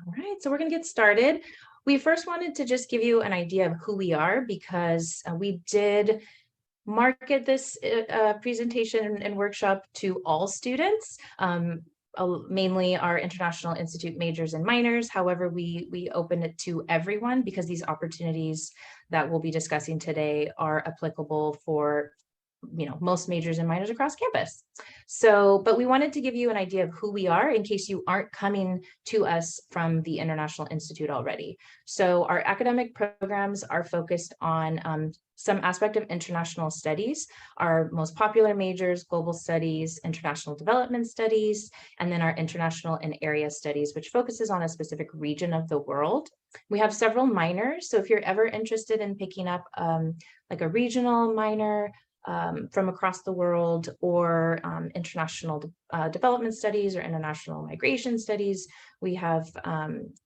All right, so we're going to get started. We first wanted to just give you an idea of who we are because we did market this presentation and workshop to all students, mainly our International Institute majors and minors. However, we open it to everyone because these opportunities that we'll be discussing today are applicable for most majors and minors across campus. So, but we wanted to give you an idea of who we are in case you aren't coming to us from the International Institute already. So our academic programs are focused on some aspect of international studies. Our most popular majors: global studies, international development studies, and then our international and area studies, which focuses on a specific region of the world. We have several minors. So if you're ever interested in picking up like a regional minor, from across the world, or international development studies or international migration studies, we have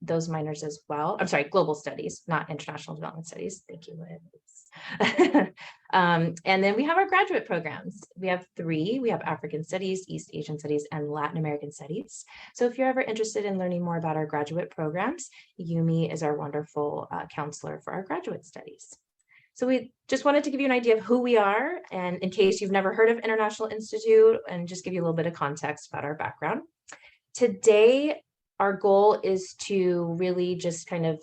those minors as well. I'm sorry, global studies, not international development studies. Thank you, Liz. And then we have our graduate programs. We have three. We have African Studies, East Asian Studies, and Latin American Studies. So if you're ever interested in learning more about our graduate programs, Yumi is our wonderful counselor for our graduate studies. So we just wanted to give you an idea of who we are, and in case you've never heard of International Institute, and just give you a little bit of context about our background. Today, our goal is to really just kind of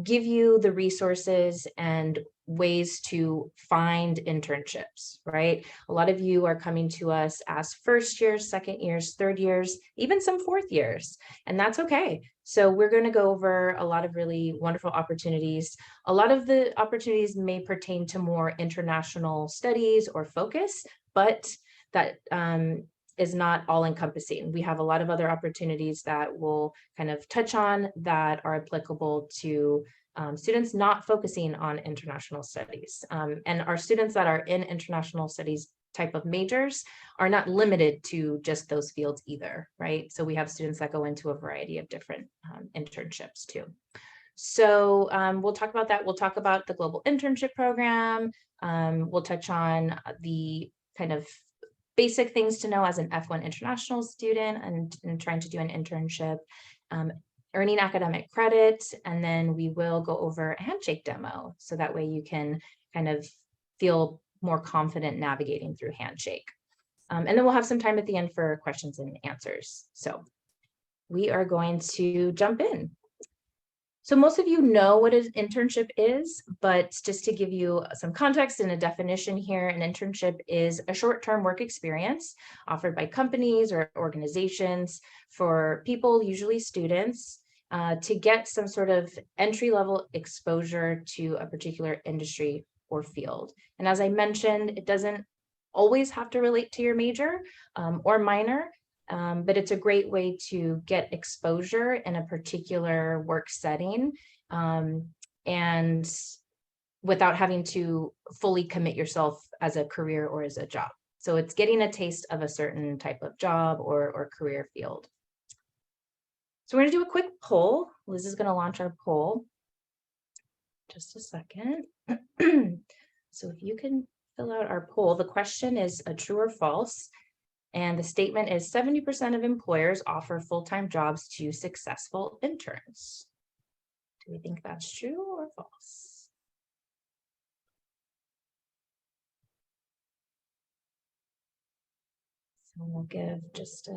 give you the resources and ways to find internships, right? A lot of you are coming to us as first years, second years, third years, even some fourth years, and that's okay. So we're going to go over a lot of really wonderful opportunities. A lot of the opportunities may pertain to more international studies or focus, but that is not all encompassing. We have a lot of other opportunities that we'll kind of touch on that are applicable to students not focusing on international studies. And our students that are in international studies type of majors are not limited to just those fields either, right? So we have students that go into a variety of different internships too. So we'll talk about that. We'll talk about the global internship program. We'll touch on the kind of basic things to know as an F1 international student and trying to do an internship, earning academic credit, and then we will go over a handshake demo. So that way you can kind of feel more confident navigating through handshake. And then we'll have some time at the end for questions and answers. So we are going to jump in. So most of you know what an internship is, but just to give you some context and a definition here, an internship is a short-term work experience offered by companies or organizations for people, usually students, to get some sort of entry-level exposure to a particular industry or field. And as I mentioned, it doesn't always have to relate to your major or minor, but it's a great way to get exposure in a particular work setting and without having to fully commit yourself as a career or as a job. So it's getting a taste of a certain type of job or career field. So we're going to do a quick poll. Liz is going to launch our poll. Just a second. So if you can fill out our poll, the question is a true or false. And the statement is 70% of employers offer full-time jobs to successful interns. Do we think that's true or false? So we'll give just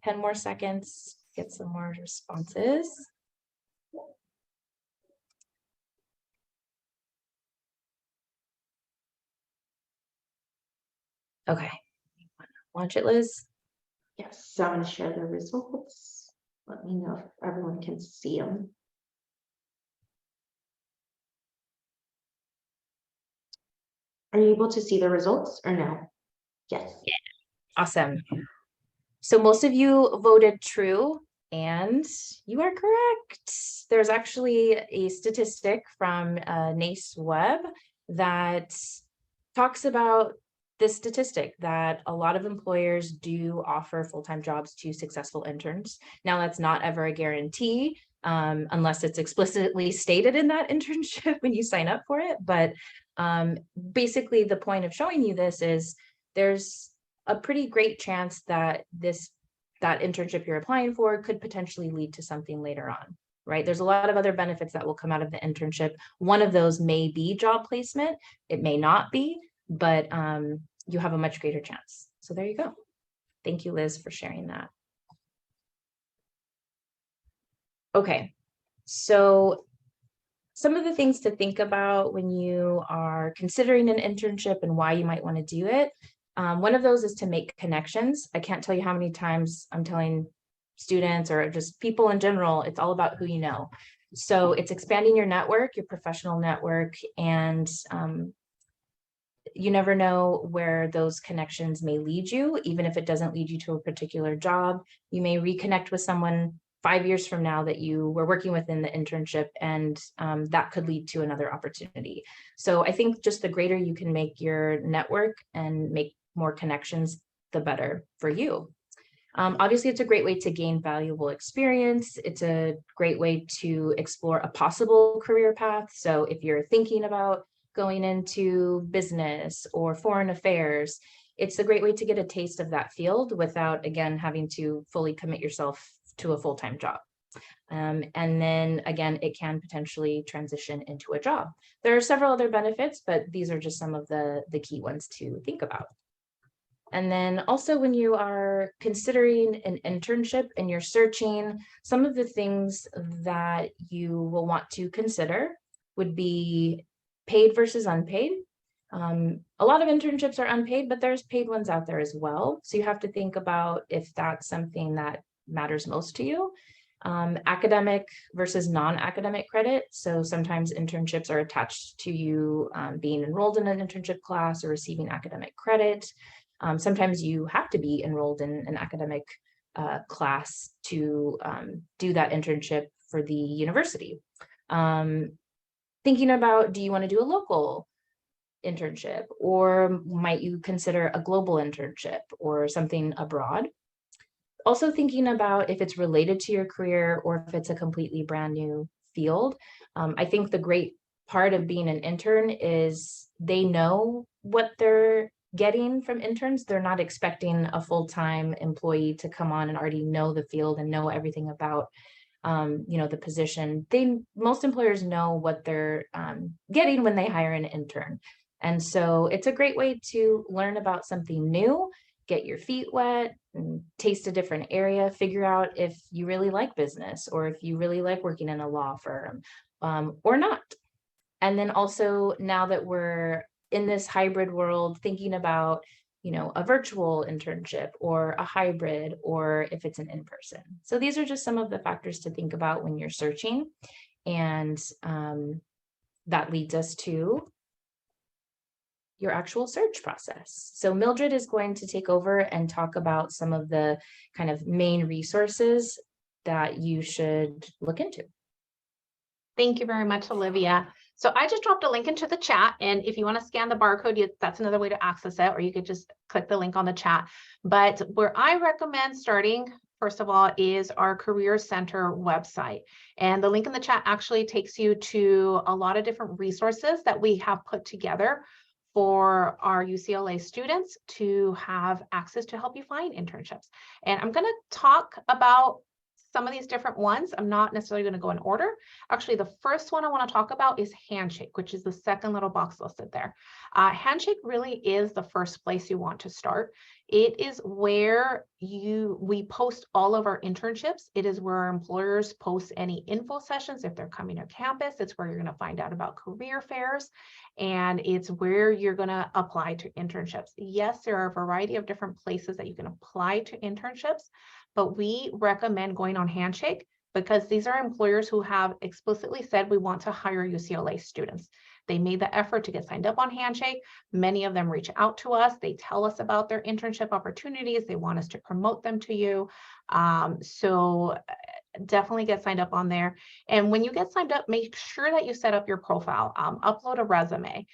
10 more seconds, get some more responses. Okay. Launch it, Liz. Yes, so I'm going to share the results. Let me know if everyone can see them. Are you able to see the results or no? Yes. Yeah. Awesome. So most of you voted true, and you are correct. There's actually a statistic from NACE Web that talks about this statistic that a lot of employers do offer full-time jobs to successful interns. Now, that's not ever a guarantee unless it's explicitly stated in that internship when you sign up for it. But basically, the point of showing you this is there's a pretty great chance that that internship you're applying for could potentially lead to something later on. right? There's a lot of other benefits that will come out of the internship. One of those may be job placement. It may not be, but you have a much greater chance. So there you go. Thank you, Liz, for sharing that. Okay, so some of the things to think about when you are considering an internship and why you might want to do it. One of those is to make connections. I can't tell you how many times I'm telling students or just people in general, it's all about who you know. So it's expanding your network, your professional network, and you never know where those connections may lead you. Even if it doesn't lead you to a particular job, you may reconnect with someone 5 years from now that you were working with in the internship, and that could lead to another opportunity. So I think just the greater you can make your network and make more connections, the better for you. Obviously, it's a great way to gain valuable experience. It's a great way to explore a possible career path. So if you're thinking about going into business or foreign affairs, it's a great way to get a taste of that field without, again, having to fully commit yourself to a full-time job. And then again, it can potentially transition into a job. There are several other benefits, but these are just some of the key ones to think about. And then also when you are considering an internship and you're searching, some of the things that you will want to consider would be paid versus unpaid. A lot of internships are unpaid, but there's paid ones out there as well. So you have to think about if that's something that matters most to you. Academic versus non-academic credit. So sometimes internships are attached to you being enrolled in an internship class or receiving academic credit. Sometimes you have to be enrolled in an academic class to do that internship for the university. Thinking about, do you want to do a local internship, or might you consider a global internship or something abroad? Also thinking about if it's related to your career or if it's a completely brand new field. I think the great part of being an intern is they know what they're getting from interns. They're not expecting a full-time employee to come on and already know the field and know everything about the position. Most employers know what they're getting when they hire an intern. And so it's a great way to learn about something new, get your feet wet, and taste a different area, figure out if you really like business or if you really like working in a law firm or not. And then also, now that we're in this hybrid world, thinking about, a virtual internship or a hybrid, or if it's an in-person. So these are just some of the factors to think about when you're searching. And that leads us to your actual search process. So Mildred is going to take over and talk about some of the kind of main resources that you should look into. Thank you very much, Olivia. So I just dropped a link into the chat, and if you want to scan the barcode, that's another way to access it, or you could just click the link on the chat. But where I recommend starting, first of all, is our Career Center website. And the link in the chat actually takes you to a lot of different resources that we have put together for our UCLA students to have access to help you find internships. And I'm going to talk about some of these different ones. I'm not necessarily going to go in order. Actually, the first one I want to talk about is Handshake, which is the second little box listed there. Handshake really is the first place you want to start. It is where we post all of our internships. It is where our employers post any info sessions if they're coming to campus. It's where you're going to find out about career fairs, and it's where you're going to apply to internships. Yes, there are a variety of different places that you can apply to internships, but we recommend going on Handshake because these are employers who have explicitly said we want to hire UCLA students. They made the effort to get signed up on Handshake. Many of them reach out to us. They tell us about their internship opportunities. They want us to promote them to you. So definitely get signed up on there. And when you get signed up, make sure that you set up your profile, upload a resume,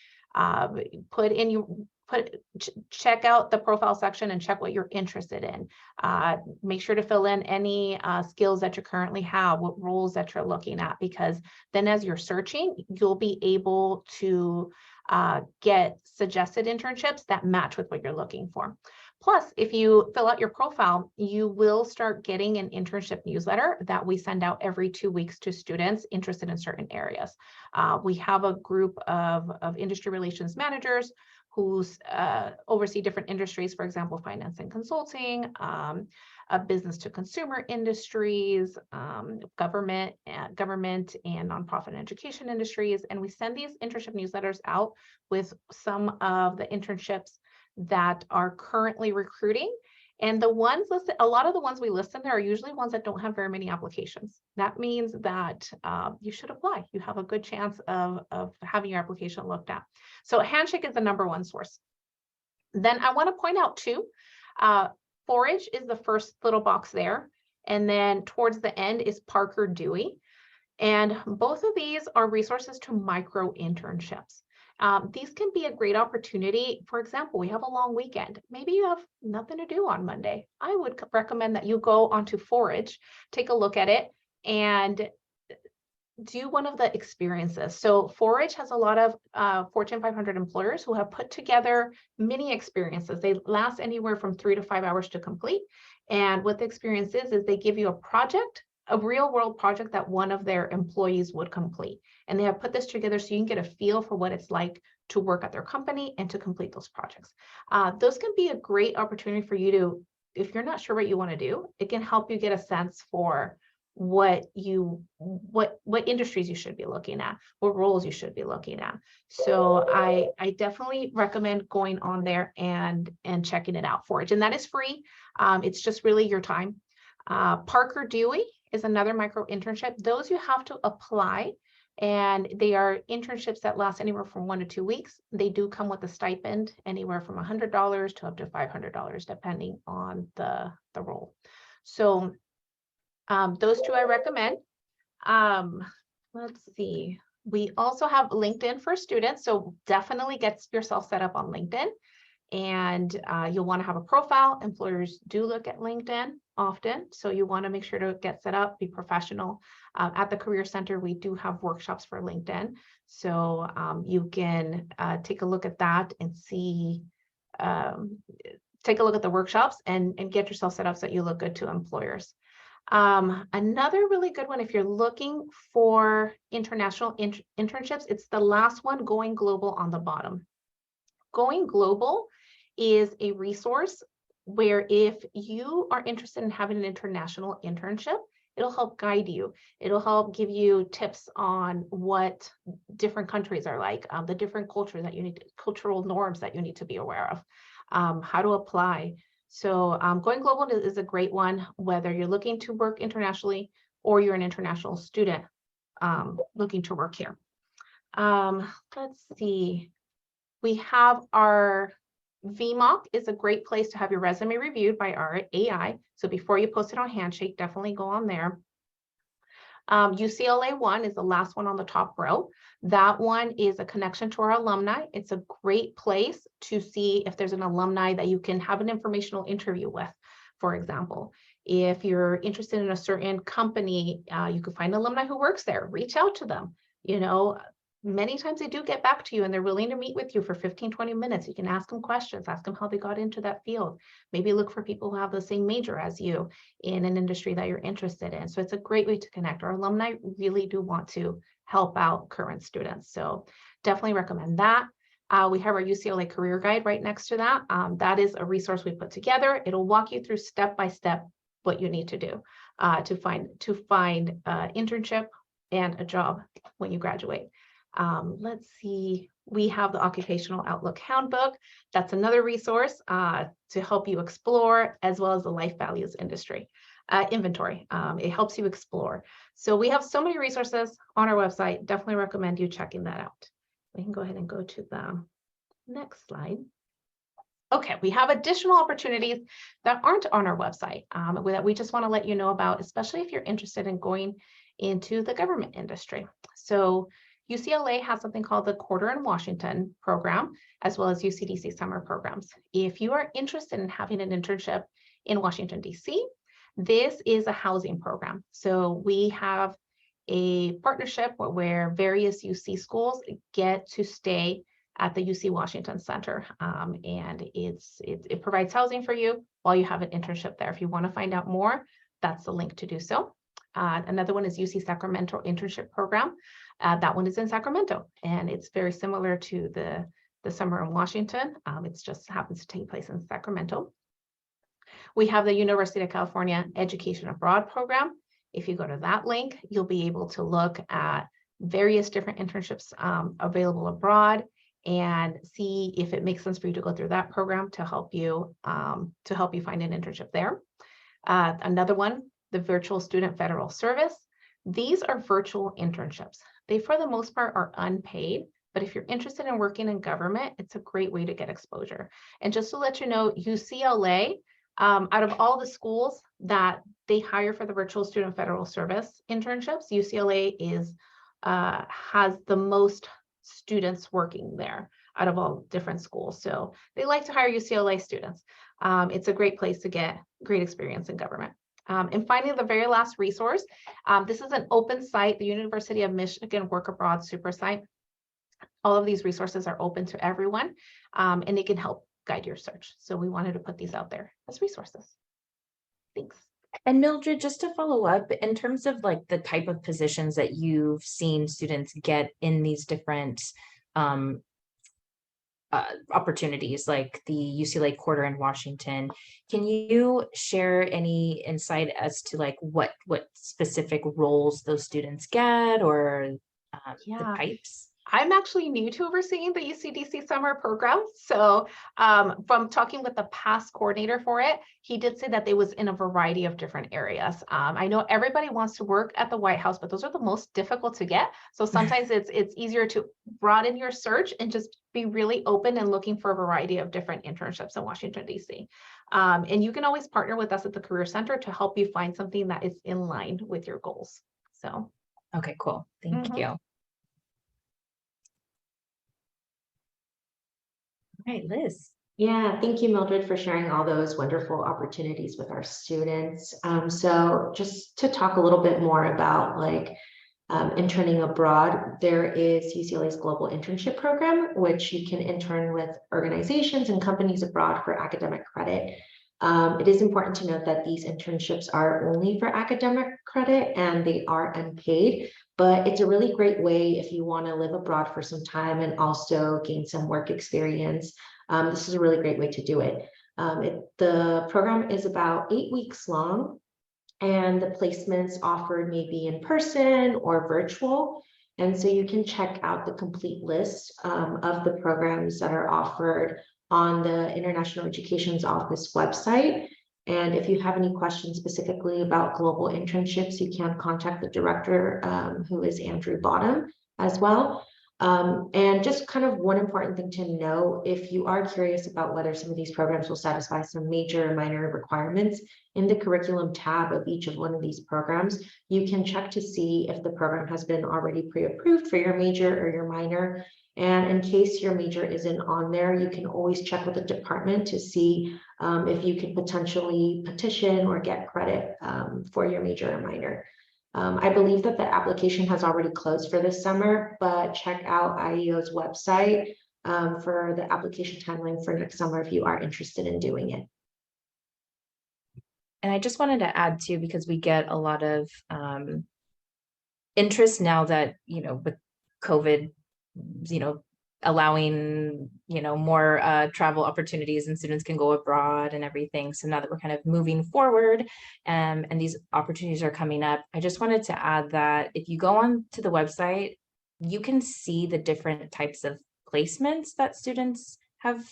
check out the profile section and check what you're interested in. Make sure to fill in any skills that you currently have, what roles that you're looking at, because then as you're searching, you'll be able to get suggested internships that match with what you're looking for. Plus, if you fill out your profile, you will start getting an internship newsletter that we send out every 2 weeks to students interested in certain areas. We have a group of industry relations managers who oversee different industries, for example, finance and consulting, business to consumer industries, government and nonprofit and education industries. And we send these internship newsletters out with some of the internships that are currently recruiting. And the ones listed, a lot of the ones we list in there are usually ones that don't have very many applications. That means that you should apply. You have a good chance of having your application looked at. So Handshake is the #1 source. Then I want to point out too, Forage is the first little box there. And then towards the end is Parker Dewey. And both of these are resources to micro internships. These can be a great opportunity. For example, we have a long weekend. Maybe you have nothing to do on Monday. I would recommend that you go onto Forage, take a look at it, and do one of the experiences. So Forage has a lot of Fortune 500 employers who have put together mini experiences. They last anywhere from 3 to 5 hours to complete. And what the experience is they give you a project, a real world project that one of their employees would complete. And they have put this together so you can get a feel for what it's like to work at their company and to complete those projects. Those can be a great opportunity for you to, if you're not sure what you want to do, it can help you get a sense for what industries you should be looking at, what roles you should be looking at. So I definitely recommend going on there and checking it out, Forage. And that is free. It's just really your time. Parker Dewey is another micro internship. Those you have to apply, and they are internships that last anywhere from 1 to 2 weeks. They do come with a stipend anywhere from $100 to up to $500, depending on the role. So those two I recommend. Let's see. We also have LinkedIn for students. So definitely get yourself set up on LinkedIn. And you'll want to have a profile. Employers do look at LinkedIn often. So you want to make sure to get set up, be professional. At the Career Center, we do have workshops for LinkedIn. So you can take a look at that and see, take a look at the workshops and get yourself set up so that you look good to employers. Another really good one, if you're looking for international internships, it's the last one, Going Global, on the bottom. Going Global is a resource where if you are interested in having an international internship, it'll help guide you. It'll help give you tips on what different countries are like, the different cultures that you need, cultural norms that you need to be aware of, how to apply. So Going Global is a great one, whether you're looking to work internationally or you're an international student looking to work here. Let's see. We have our VMOC is a great place to have your resume reviewed by our AI. So before you post it on Handshake, definitely go on there. UCLA one is the last one on the top row. That one is a connection to our alumni. It's a great place to see if there's an alumni that you can have an informational interview with. For example, if you're interested in a certain company, you could find an alumni who works there, reach out to them. You know, many times they do get back to you and they're willing to meet with you for 15, 20 minutes. You can ask them questions, ask them how they got into that field. Maybe look for people who have the same major as you in an industry that you're interested in. So it's a great way to connect. Our alumni really do want to help out current students. So definitely recommend that. We have our UCLA career guide right next to that. That is a resource we put together. It'll walk you through step-by-step what you need to do to find internship and a job when you graduate. Let's see, we have the Occupational Outlook Handbook. That's another resource to help you explore, as well as the life values industry inventory. It helps you explore. So we have so many resources on our website. Definitely recommend you checking that out. We can go ahead and go to the next slide. Okay, we have additional opportunities that aren't on our website that we just want to let you know about, especially if you're interested in going into the government industry. So UCLA has something called the Quarter in Washington program, as well as UCDC summer programs. If you are interested in having an internship in Washington, DC, this is a housing program. So we have a partnership where various UC schools get to stay at the UC Washington Center. And it provides housing for you while you have an internship there. If you want to find out more, that's the link to do so. Another one is UC Sacramento Internship Program. That one is in Sacramento, and it's very similar to the summer in Washington. It just happens to take place in Sacramento. We have the University of California Education Abroad Program. If you go to that link, you'll be able to look at various different internships available abroad and see if it makes sense for you to go through that program to help you find an internship there. Another one, the Virtual Student Federal Service. These are virtual internships. They, for the most part, are unpaid, but if you're interested in working in government, it's a great way to get exposure. And just to let you know, UCLA, out of all the schools that they hire for the Virtual Student Federal Service internships, UCLA has the most students working there out of all different schools. So they like to hire UCLA students. It's a great place to get great experience in government. And finally, the very last resource, this is an open site, the University of Michigan Work Abroad Super Site. All of these resources are open to everyone, and they can help guide your search. So we wanted to put these out there as resources. Thanks. And Mildred, just to follow up, in terms of like the type of positions that you've seen students get in these different opportunities, like the UCLA Quarter in Washington, can you share any insight as to like what specific roles those students get, or the types? I'm actually new to overseeing the UCDC summer program. So from talking with the past coordinator for it, he did say that they was in a variety of different areas. I know everybody wants to work at the White House, but those are the most difficult to get. So sometimes it's easier to broaden your search and just be really open and looking for a variety of different internships in Washington, DC. And you can always partner with us at the Career Center to help you find something that is in line with your goals. So. Okay, cool. Thank you. All right, Liz. Yeah, thank you, Mildred, for sharing all those wonderful opportunities with our students. So just to talk a little bit more about like interning abroad, there is UCLA's Global Internship Program, which you can intern with organizations and companies abroad for academic credit. It is important to note that these internships are only for academic credit and they are unpaid, but it's a really great way if you want to live abroad for some time and also gain some work experience. This is a really great way to do it. The program is about 8 weeks long, and the placements offered may be in person or virtual. And so you can check out the complete list of the programs that are offered on the International Education Office website. And if you have any questions specifically about global internships, you can contact the director, who is Andrew Bottom as well. And just kind of one important thing to know, if you are curious about whether some of these programs will satisfy some major and minor requirements, in the curriculum tab of each of one of these programs, you can check to see if the program has been already pre-approved for your major or your minor. And in case your major isn't on there, you can always check with the department to see if you could potentially petition or get credit for your major or minor. I believe that the application has already closed for this summer, but check out IEO's website for the application timeline for next summer if you are interested in doing it. And I just wanted to add too, because we get a lot of interest now that, with COVID, allowing, more travel opportunities and students can go abroad and everything. So now that we're kind of moving forward and these opportunities are coming up, I just wanted to add that if you go on to the website, you can see the different types of placements that students have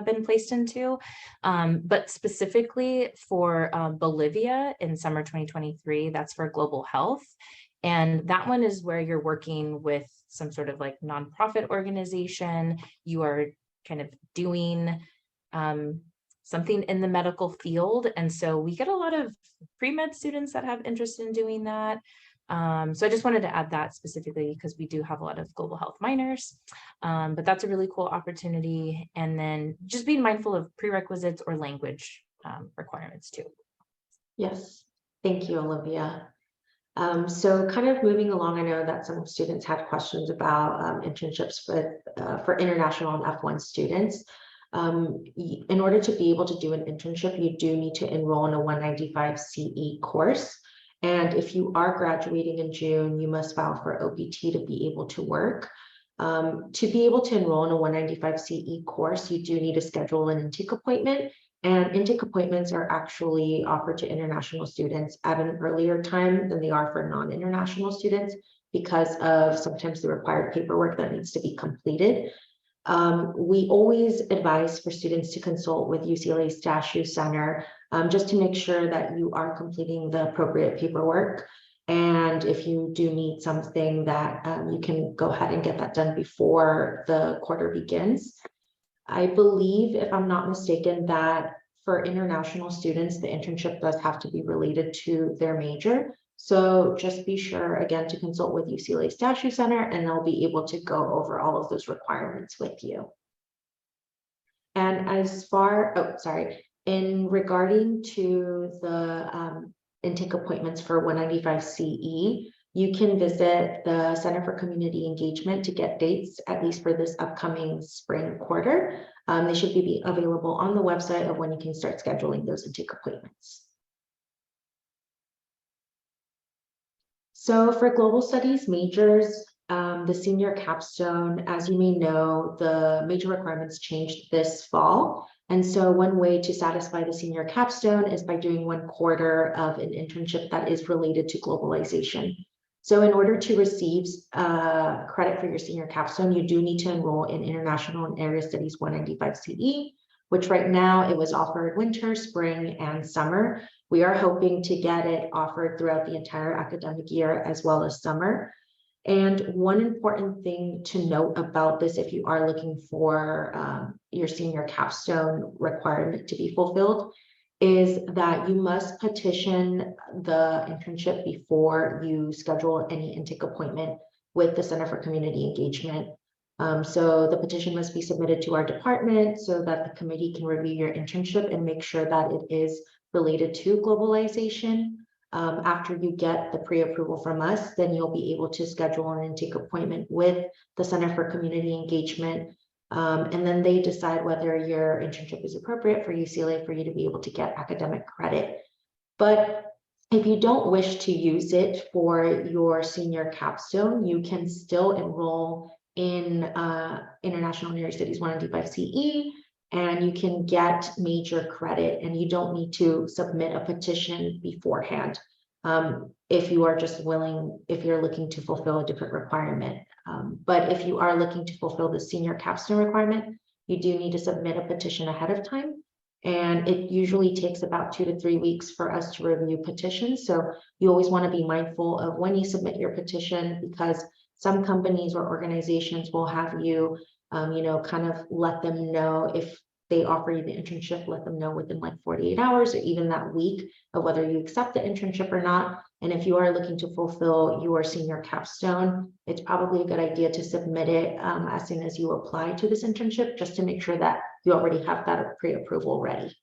been placed into, but specifically for Bolivia in summer 2023, that's for global health. And that one is where you're working with some sort of like nonprofit organization. You are kind of doing something in the medical field. And so we get a lot of pre-med students that have interest in doing that. So I just wanted to add that specifically because we do have a lot of global health minors, but that's a really cool opportunity. And then just being mindful of prerequisites or language requirements too. Yes, thank you, Olivia. So kind of moving along, I know that some students had questions about internships for international and F1 students. In order to be able to do an internship, you do need to enroll in a 195 CE course. And if you are graduating in June, you must file for OPT to be able to work. To be able to enroll in a 195 CE course, you do need to schedule an intake appointment. And intake appointments are actually offered to international students at an earlier time than they are for non-international students because of sometimes the required paperwork that needs to be completed. We always advise for students to consult with UCLA's DASHU Center just to make sure that you are completing the appropriate paperwork. And if you do need something that you can go ahead and get that done before the quarter begins. I believe, if I'm not mistaken, that for international students, the internship does have to be related to their major. So just be sure, again, to consult with UCLA's DASHU Center, and they'll be able to go over all of those requirements with you. And as far, in regarding to the intake appointments for 195 CE, you can visit the Center for Community Engagement to get dates, at least for this upcoming spring quarter. They should be available on the website of when you can start scheduling those intake appointments. So for global studies majors, the senior capstone, as you may know, the major requirements changed this fall. And so one way to satisfy the senior capstone is by doing 1 quarter of an internship that is related to globalization. So in order to receive credit for your senior capstone, you do need to enroll in International and Area Studies 195 CE, which right now it was offered winter, spring, and summer. We are hoping to get it offered throughout the entire academic year as well as summer. And one important thing to note about this, if you are looking for your senior capstone requirement to be fulfilled, is that you must petition the internship before you schedule any intake appointment with the Center for Community Engagement. So the petition must be submitted to our department so that the committee can review your internship and make sure that it is related to globalization. After you get the pre-approval from us, then you'll be able to schedule an intake appointment with the Center for Community Engagement. And then they decide whether your internship is appropriate for UCLA for you to be able to get academic credit. But if you don't wish to use it for your senior capstone, you can still enroll in International and Area Studies 195 CE, and you can get major credit, and you don't need to submit a petition beforehand if you are just willing, if you're looking to fulfill a different requirement. But if you are looking to fulfill the senior capstone requirement, you do need to submit a petition ahead of time. And it usually takes about 2 to 3 weeks for us to review petitions. So you always want to be mindful of when you submit your petition, because some companies or organizations will have you, kind of let them know if they offer you the internship, let them know within like 48 hours or even that week of whether you accept the internship or not. And if you are looking to fulfill your senior capstone, it's probably a good idea to submit it as soon as you apply to this internship, just to make sure that you already have that pre-approval ready.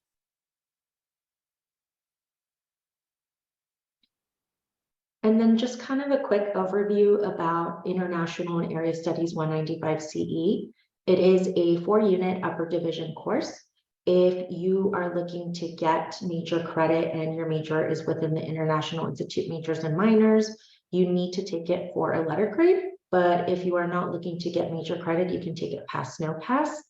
And then just kind of a quick overview about International and Area Studies 195 CE. It is a 4-unit upper division course. If you are looking to get major credit and your major is within the International Institute majors and minors, you need to take it for a letter grade. But if you are not looking to get major credit, you can take it pass, no pass.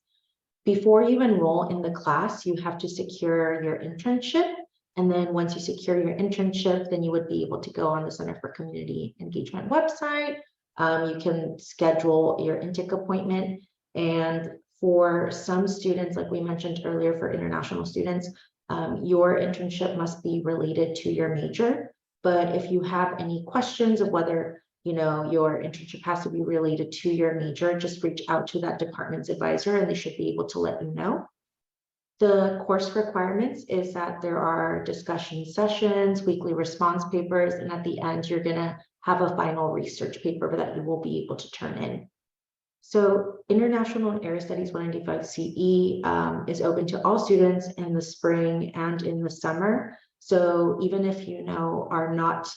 Before you enroll in the class, you have to secure your internship. And then once you secure your internship, then you would be able to go on the Center for Community Engagement website. You can schedule your intake appointment. And for some students, like we mentioned earlier, for international students, your internship must be related to your major. But if you have any questions of whether your internship has to be related to your major, just reach out to that department's advisor and they should be able to let you know. The course requirements is that there are discussion sessions, weekly response papers, and at the end, you're gonna have a final research paper that you will be able to turn in. So International and Area Studies 195 CE is open to all students in the spring and in the summer. So even if are not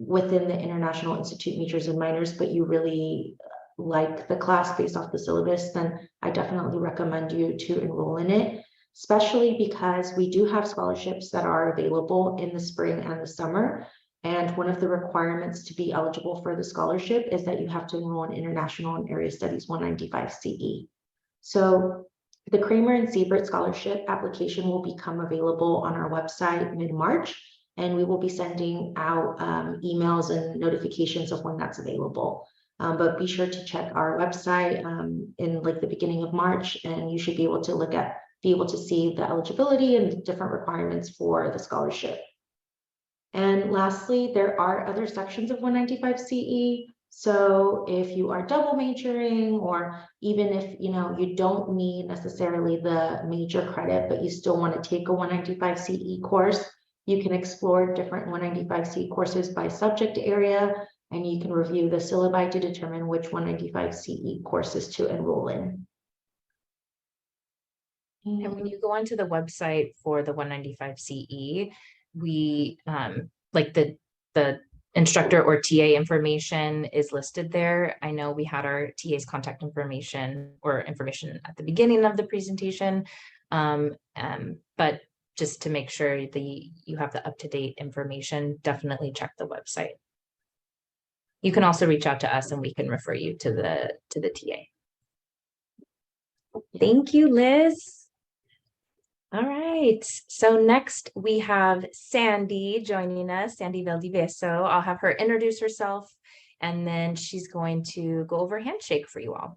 within the International Institute majors and minors, but you really like the class based off the syllabus, then I definitely recommend you to enroll in it, especially because we do have scholarships that are available in the spring and the summer. And one of the requirements to be eligible for the scholarship is that you have to enroll in International and Area Studies 195 CE. So the Kramer and Siebert Scholarship application will become available on our website mid-March, and we will be sending out emails and notifications of when that's available. But be sure to check our website in like the beginning of March, and you should be able to see the eligibility and the different requirements for the scholarship. And lastly, there are other sections of 195 CE. So if you are double majoring, or even if you don't need necessarily the major credit, but you still want to take a 195 CE course, you can explore different 195 CE courses by subject area, and you can review the syllabi to determine which 195 CE courses to enroll in. And when you go onto the website for the 195 CE, we like the instructor or TA information is listed there. I know we had our TA's contact information at the beginning of the presentation, but just to make sure you have the up-to-date information, definitely check the website. You can also reach out to us and we can refer you to the TA. Thank you, Liz. All right, so next we have Sandy joining us, Sandy Valdiviso. I'll have her introduce herself, and then she's going to go over Handshake for you all.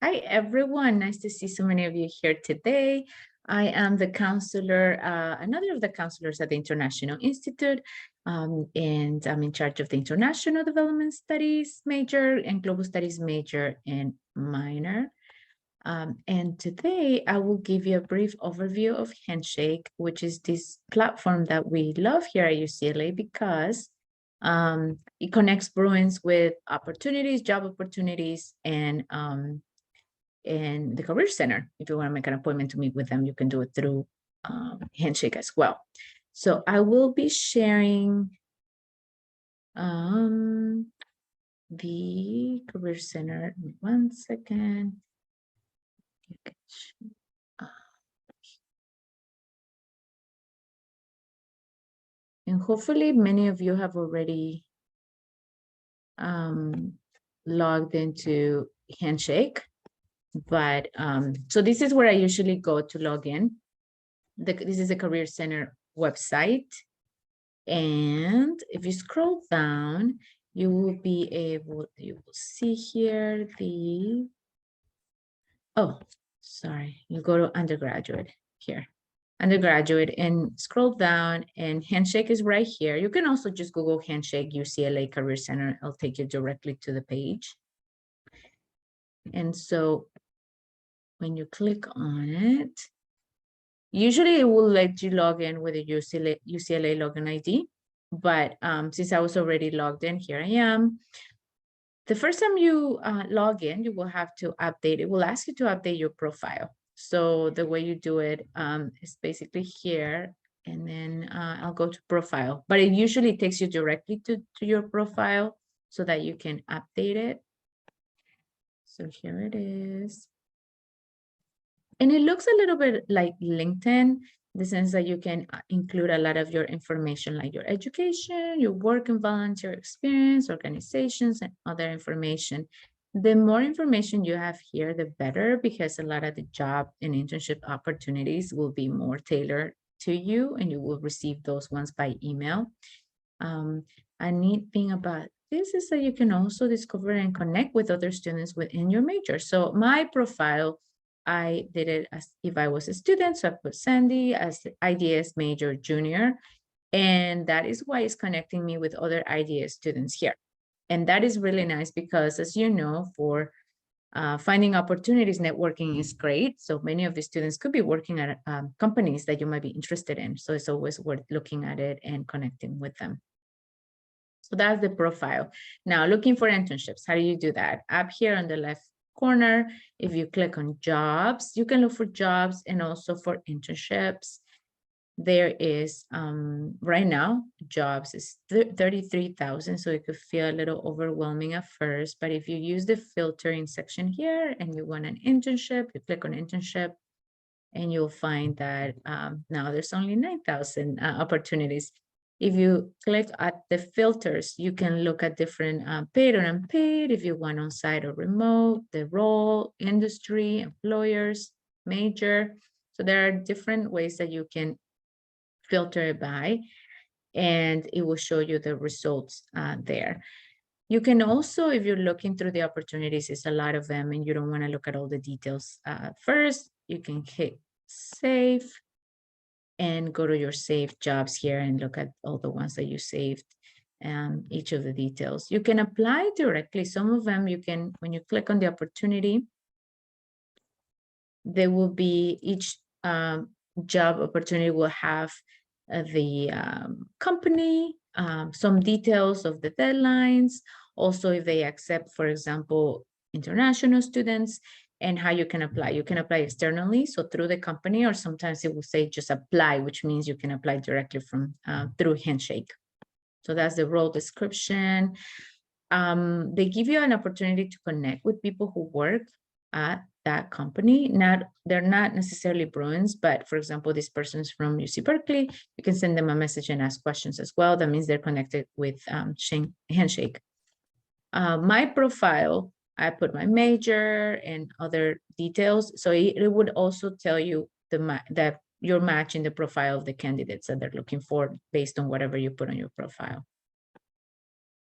Hi, everyone. Nice to see so many of you here today. I am the counselor, another of the counselors at the International Institute, and I'm in charge of the International Development Studies major and Global Studies major and minor. And today I will give you a brief overview of Handshake, which is this platform that we love here at UCLA because it connects Bruins with opportunities, job opportunities, and the Career Center. If you want to make an appointment to meet with them, you can do it through Handshake as well. So I will be sharing the Career Center. 1 second. And hopefully many of you have already logged into Handshake, but so this is where I usually go to log in. This is a Career Center website, and if you scroll down, you will see here you go to undergraduate here, undergraduate, and scroll down, and Handshake is right here. You can also just Google Handshake UCLA Career Center. It'll take you directly to the page. And so when you click on it, usually it will let you log in with a UCLA login ID. But since I was already logged in, here I am. The first time you log in, you will have to update. It will ask you to update your profile. So the way you do it is basically here, and then I'll go to profile. But it usually takes you directly to your profile so that you can update it. So here it is. And it looks a little bit like LinkedIn, in the sense that you can include a lot of your information, like your education, your work and volunteer experience, organizations, and other information. The more information you have here, the better, because a lot of the job and internship opportunities will be more tailored to you, and you will receive those ones by email. A neat thing about this is that you can also discover and connect with other students within your major. So my profile, I did it as if I was a student. So I put Sandy as the IDS major junior, and that is why it's connecting me with other IDS students here. And that is really nice because, as you know, for finding opportunities, networking is great. So many of the students could be working at companies that you might be interested in. So it's always worth looking at it and connecting with them. So that's the profile. Now, looking for internships. How do you do that? Up here on the left corner, if you click on jobs, you can look for jobs and also for internships. There is right now jobs is 33,000. So it could feel a little overwhelming at first, but if you use the filtering section here and you want an internship, you click on internship and you'll find that now there's only 9,000 opportunities. If you click at the filters, you can look at different paid or unpaid, if you want on-site or remote, the role, industry, employers, major. So there are different ways that you can filter it by, and it will show you the results there. You can also, if you're looking through the opportunities, it's a lot of them and you don't want to look at all the details first, you can hit save and go to your saved jobs here and look at all the ones that you saved, each of the details. You can apply directly. Some of them you can, when you click on the opportunity, there will be each job opportunity will have the company, some details of the deadlines, also if they accept, for example, international students, and how you can apply. You can apply externally, so through the company, or sometimes it will say just apply, which means you can apply directly from through Handshake. So that's the role description. They give you an opportunity to connect with people who work at that company. They're not necessarily Bruins, but for example, this person's from UC Berkeley, you can send them a message and ask questions as well. That means they're connected with Handshake. My profile, I put my major and other details. So it would also tell you that you're matching the profile of the candidates that they're looking for based on whatever you put on your profile.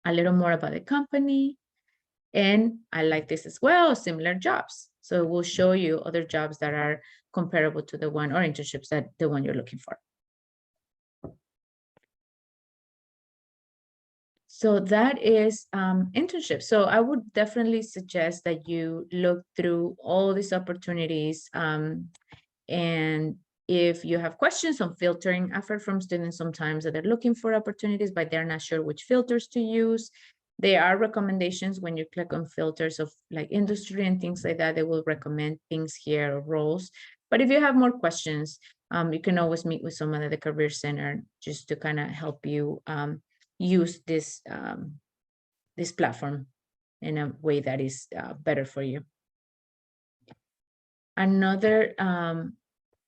A little more about the company. And I like this as well, similar jobs. So it will show you other jobs that are comparable to the one, or internships that the one you're looking for. So that is internship. So I would definitely suggest that you look through all these opportunities. And if you have questions on filtering, I've heard from students sometimes that they're looking for opportunities, but they're not sure which filters to use. There are recommendations when you click on filters of like industry and things like that. They will recommend things here or roles. But if you have more questions, you can always meet with someone at the Career Center just to kind of help you use this this platform in a way that is better for you. Another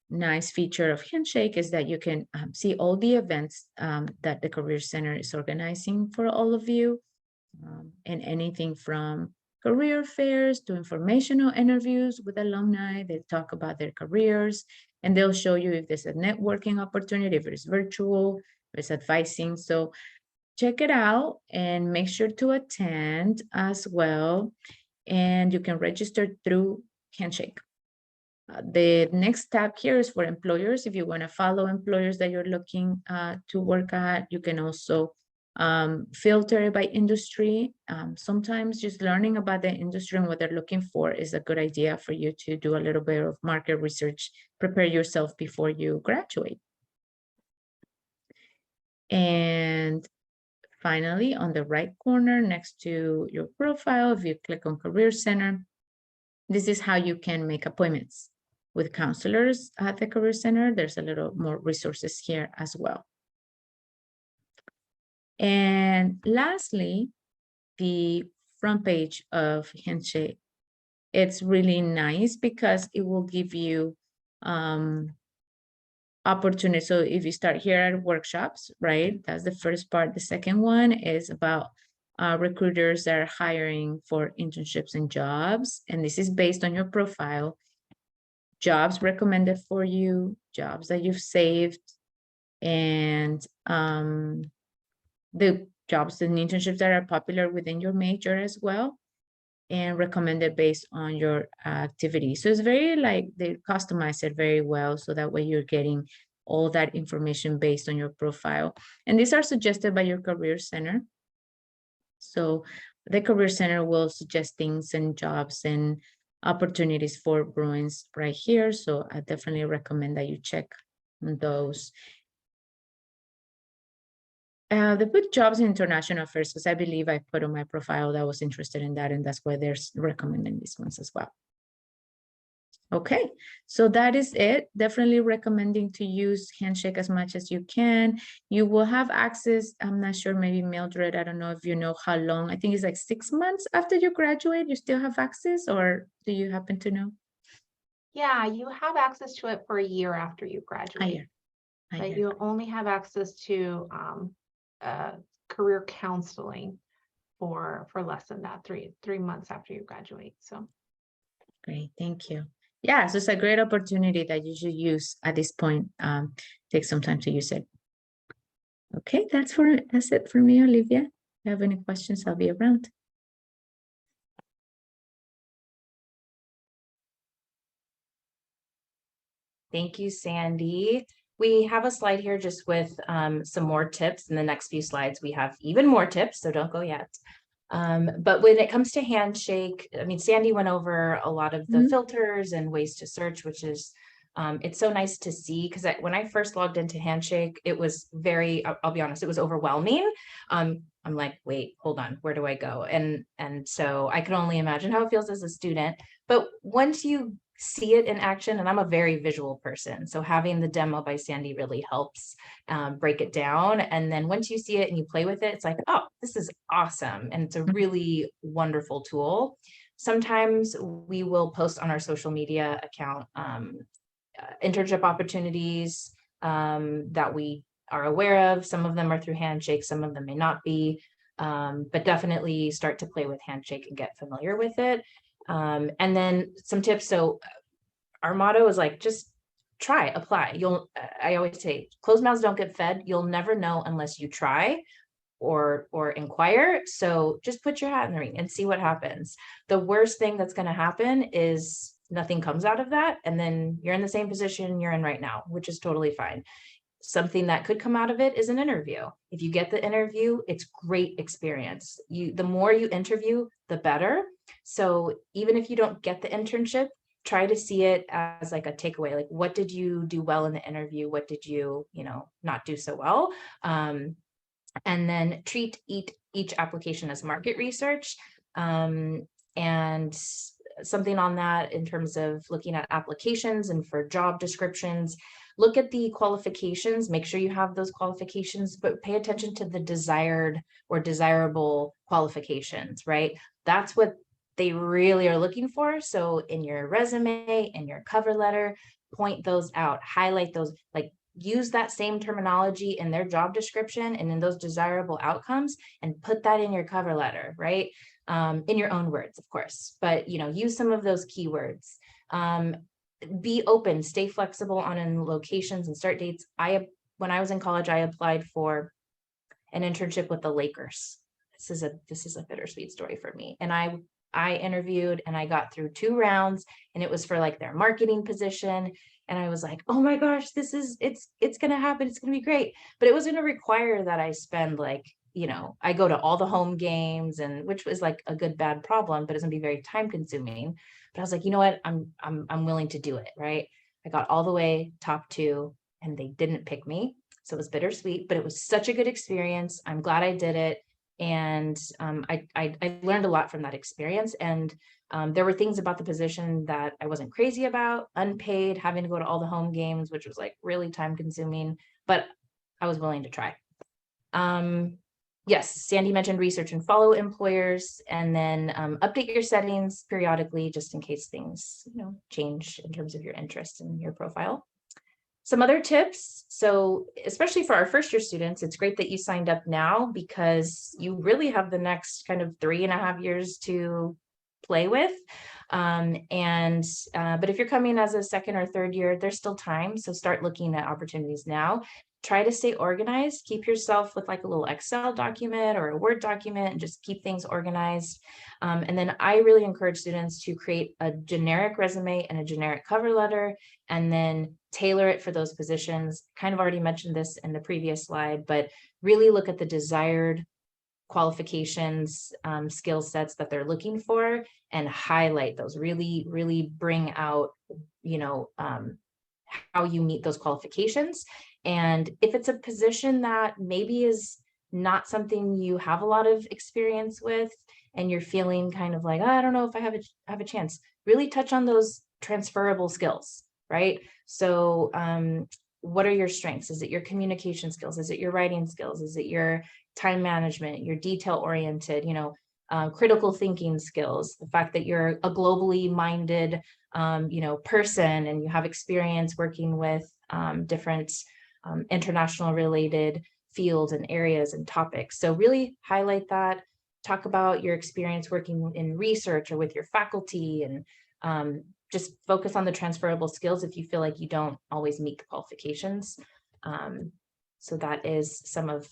nice feature of Handshake is that you can see all the events that the Career Center is organizing for all of you, and anything from career fairs to informational interviews with alumni. They talk about their careers, and they'll show you if there's a networking opportunity, if it's virtual, if it's advising. So check it out and make sure to attend as well. And you can register through Handshake. The next tab here is for employers. If you want to follow employers that you're looking to work at, you can also filter by industry. Sometimes just learning about the industry and what they're looking for is a good idea for you to do a little bit of market research, prepare yourself before you graduate. And finally, on the right corner next to your profile, if you click on Career Center, this is how you can make appointments with counselors at the Career Center. There's a little more resources here as well. And lastly, the front page of Handshake. It's really nice because it will give you opportunity. So if you start here at workshops, right? That's the first part. The second one is about recruiters that are hiring for internships and jobs. And this is based on your profile. Jobs recommended for you, jobs that you've saved, and the jobs and internships that are popular within your major as well, and recommended based on your activity. So it's very like they customize it very well, so that way you're getting all that information based on your profile. And these are suggested by your Career Center. So the Career Center will suggest things and jobs and opportunities for Bruins right here. So I definitely recommend that you check those. They put jobs in international affairs because I believe I put on my profile that I was interested in that, and that's why they're recommending these ones as well. Okay, so that is it. Definitely recommending to use Handshake as much as you can. You will have access, I'm not sure, maybe Mildred, I don't know if you know how long, I think it's like 6 months after you graduate, you still have access, or do you happen to know? Yeah, you have access to it for a year after you A graduate, year. A but year. you only have access to career counseling for less than that, three months after you graduate. So Great, thank you. Yeah, so it's a great opportunity that you should use at this point. Take some time to use it. Okay, that's it for me, Olivia. If you have any questions, I'll be around. Thank you, Sandy. We have a slide here just with some more tips. In the next few slides, we have even more tips, so don't go yet. But when it comes to Handshake, I mean, Sandy went over a lot of the filters and ways to search, which is, it's so nice to see, because when I first logged into Handshake, it was very, I'll be honest, it was overwhelming. I'm like, wait, hold on, where do I go? And so I can only imagine how it feels as a student. But once you see it in action, and I'm a very visual person, so having the demo by Sandy really helps break it down. And then once you see it and you play with it, it's like, oh, this is awesome. And it's a really wonderful tool. Sometimes we will post on our social media account internship opportunities that we are aware of. Some of them are through Handshake, some of them may not be, but definitely start to play with Handshake and get familiar with it. And then some tips. So our motto is like, just try, apply. I always say, closed mouths don't get fed. You'll never know unless you try or inquire. So just put your hat in the ring and see what happens. The worst thing that's going to happen is nothing comes out of that. And then you're in the same position you're in right now, which is totally fine. Something that could come out of it is an interview. If you get the interview, it's great experience. The more you interview, the better. So even if you don't get the internship, try to see it as like a takeaway. Like, what did you do well in the interview? What did you, not do so well? And then treat each application as market research. And something on that in terms of looking at applications and for job descriptions, look at the qualifications, make sure you have those qualifications, but pay attention to the desired or desirable qualifications, right? That's what they really are looking for. So in your resume, in your cover letter, point those out, highlight those, like use that same terminology in their job description and in those desirable outcomes, and put that in your cover letter, right? In your own words, of course, but use some of those keywords. Be open, stay flexible on locations and start dates. When I was in college, I applied for an internship with the Lakers. This is a bittersweet story for me. And I interviewed and I got through 2 rounds, and it was for like their marketing position. And I was like, oh my gosh, it's going to happen. It's going to be great. But it was going to require that I spend like, I go to all the home games, and which was like a good, bad problem, but it's going to be very time consuming. But I was like, you know what? I'm willing to do it. Right. I got all the way top 2 and they didn't pick me. So it was bittersweet, but it was such a good experience. I'm glad I did it. And I learned a lot from that experience. And there were things about the position that I wasn't crazy about, unpaid, having to go to all the home games, which was like really time consuming, but I was willing to try. Yes, Sandy mentioned research and follow employers, and then update your settings periodically, just in case things change in terms of your interest in your profile. Some other tips. So especially for our first year students, it's great that you signed up now, because you really have the next kind of 3.5 years to play with. But if you're coming as a second or third year, there's still time. So start looking at opportunities now. Try to stay organized. Keep yourself with like a little Excel document or a Word document, and just keep things organized. And then I really encourage students to create a generic resume and a generic cover letter, and then tailor it for those positions. Kind of already mentioned this in the previous slide, but really look at the desired qualifications, skill sets that they're looking for, and highlight those. Really bring out, how you meet those qualifications. And if it's a position that maybe is not something you have a lot of experience with, and you're feeling kind of like, oh, I don't know if I have a chance, really touch on those transferable skills, right? So what are your strengths? Is it your communication skills? Is it your writing skills? Is it your time management, your detail oriented, critical thinking skills, the fact that you're a globally minded, person, and you have experience working with different international related fields and areas and topics. So really highlight that, talk about your experience working in research or with your faculty, and just focus on the transferable skills if you feel like you don't always meet the qualifications. So that is some of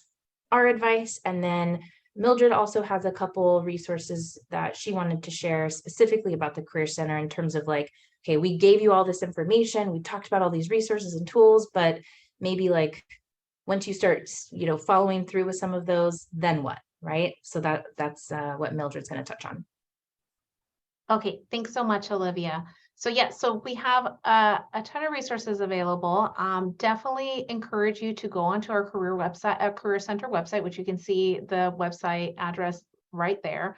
our advice. And then Mildred also has a couple resources that she wanted to share specifically about the Career Center in terms of like, okay, we gave you all this information, we talked about all these resources and tools, but maybe like once you start, following through with some of those, then what, right? So that's what Mildred's going to touch on. Okay, thanks so much, Olivia. So yeah, so we have a ton of resources available. Definitely encourage you to go onto our career website, our Career Center website, which you can see the website address right there.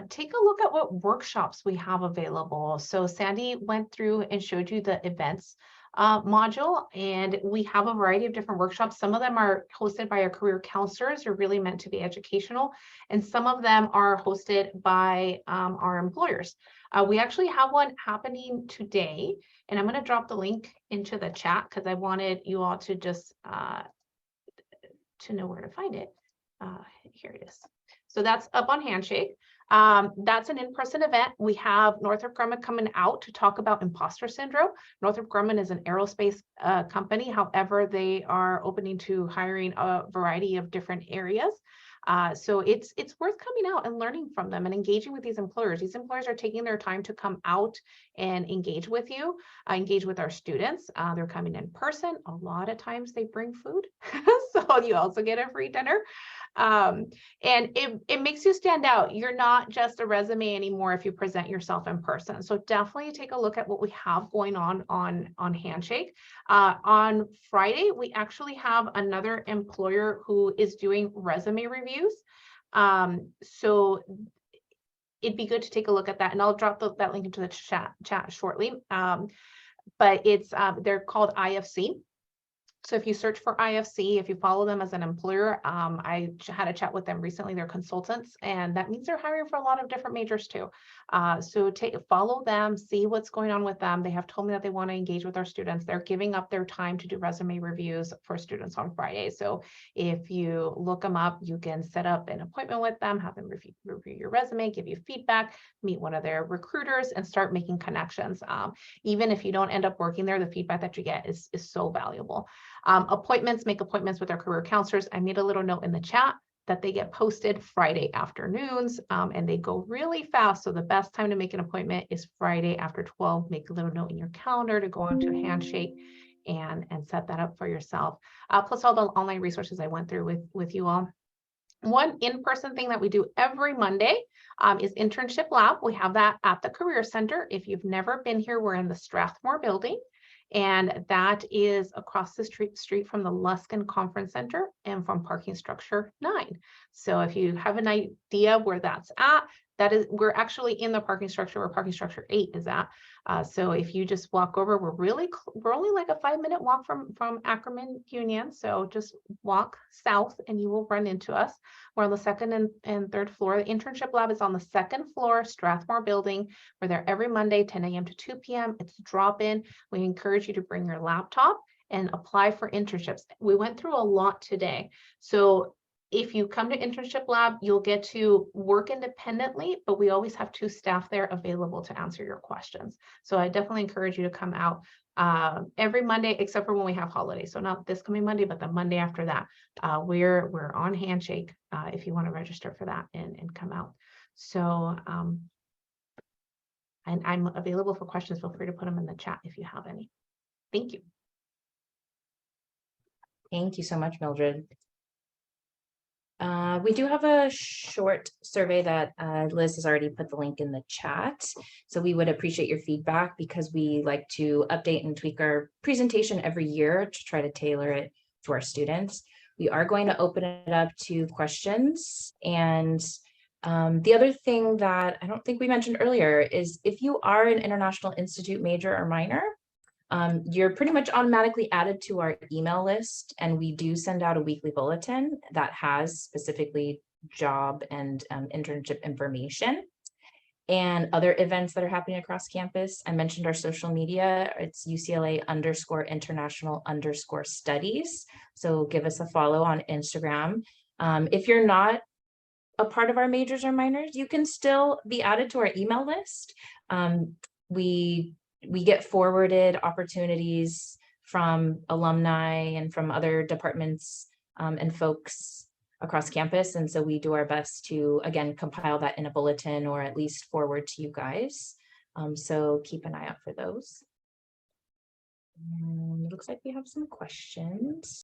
Take a look at what workshops we have available. So Sandy went through and showed you the events module, and we have a variety of different workshops. Some of them are hosted by our career counselors. They're really meant to be educational, and some of them are hosted by our employers. We actually have one happening today, and I'm going to drop the link into the chat because I wanted you all to just to know where to find it. Here it is. So that's up on Handshake. That's an in-person event. We have Northrop Grumman coming out to talk about imposter syndrome. Northrop Grumman is an aerospace company. However, they are opening to hiring a variety of different areas. So it's worth coming out and learning from them and engaging with these employers. These employers are taking their time to come out and engage with you, engage with our students. They're coming in person. A lot of times they bring food. So you also get a free dinner. And it makes you stand out. You're not just a resume anymore if you present yourself in person. So definitely take a look at what we have going on Handshake. On Friday, we actually have another employer who is doing resume reviews. So it'd be good to take a look at that, and I'll drop that link into the chat shortly. But it's they're called IFC. So if you search for IFC, if you follow them as an employer, I had a chat with them recently, they're consultants, and that means they're hiring for a lot of different majors too. So follow them, see what's going on with them. They have told me that they want to engage with our students. They're giving up their time to do resume reviews for students on Friday. So if you look them up, you can set up an appointment with them, have them review your resume, give you feedback, meet one of their recruiters, and start making connections. Even if you don't end up working there, the feedback that you get is so valuable. Make appointments with our career counselors. I made a little note in the chat that they get posted Friday afternoons, and they go really fast. So the best time to make an appointment is Friday after 12. Make a little note in your calendar to go onto Handshake and set that up for yourself. Plus all the online resources I went through with you all. One in-person thing that we do every Monday is Internship Lab. We have that at the Career Center. If you've never been here, we're in the Strathmore building. And that is across the street from the Luskin Conference Center and from Parking Structure 9. So if you have an idea where that's at, we're actually in the parking structure where Parking Structure 8 is at. So if you just walk over, we're only like a 5-minute walk from Ackerman Union. So just walk south and you will run into us. We're on the second and third floor. The Internship Lab is on the second floor, Strathmore building. We're there every Monday, 10 a.m. to 2 p.m. It's drop-in. We encourage you to bring your laptop and apply for internships. We went through a lot today. So if you come to Internship Lab, you'll get to work independently, but we always have 2 staff there available to answer your questions. So I definitely encourage you to come out every Monday, except for when we have holidays. So not this coming Monday, but the Monday after that. We're on Handshake if you want to register for that and come out. So and I'm available for questions. Feel free to put them in the chat if you have any. Thank you. Thank you so much, Mildred. We do have a short survey that Liz has already put the link in the chat. So we would appreciate your feedback because we like to update and tweak our presentation every year to try to tailor it to our students. We are going to open it up to questions, and The other thing that I don't think we mentioned earlier is if you are an International Institute major or minor, you're pretty much automatically added to our email list, and we do send out a weekly bulletin that has specifically job and internship information and other events that are happening across campus. I mentioned our social media. It's UCLA_international_studies. So give us a follow on Instagram. If you're not a part of our majors or minors, you can still be added to our email list. We get forwarded opportunities from alumni and from other departments and folks across campus. And so we do our best to, again, compile that in a bulletin or at least forward to you guys. So keep an eye out for those. It looks like we have some questions.